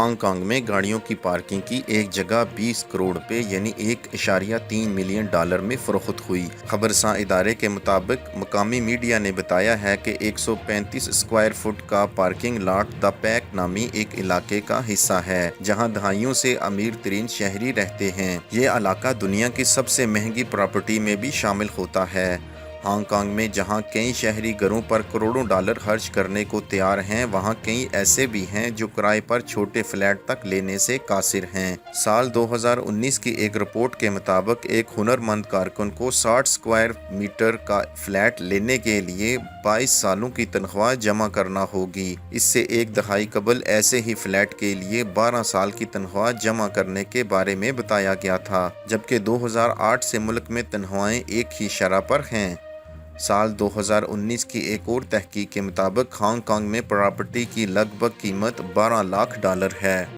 Hong Kong میں گاڑیوں کی پارکنگ کی ایک جگہ 20 کروڑ روپے یعنی 1.3 ملین ڈالر میں فروخت ہوئی۔ خبرساں ادارے کے مطابق مقامی میڈیا نے بتایا ہے کہ 135 اسکوائر فٹ کا پارکنگ لاٹ دا پیک نامی ایک علاقے کا حصہ ہے جہاں دہائیوں سے امیر ترین شہری رہتے ہیں۔ یہ علاقہ دنیا کی سب سے مہنگی پراپرٹی میں بھی شامل ہوتا ہے۔ ہانگ کانگ میں جہاں کئی شہری گھروں پر کروڑوں ڈالر خرچ کرنے کو تیار ہیں، وہاں کئی ایسے بھی ہیں جو کرائے پر چھوٹے فلیٹ تک لینے سے قاصر ہیں۔ سال 2019 کی ایک رپورٹ کے مطابق ایک ہنر مند کارکن کو 60 اسکوائر میٹر کا فلیٹ لینے کے لیے 22 سالوں کی تنخواہ جمع کرنا ہوگی۔ اس سے ایک دہائی قبل ایسے ہی فلیٹ کے لیے 12 سال کی تنخواہ جمع کرنے کے بارے میں بتایا گیا تھا، جبکہ 2008 سے ملک میں تنخواہیں ایک ہی شرح پر ہیں۔ سال 2019 کی ایک اور تحقیق کے مطابق ہانگ کانگ میں پراپرٹی کی لگ بھگ قیمت 12 لاکھ ڈالر ہے۔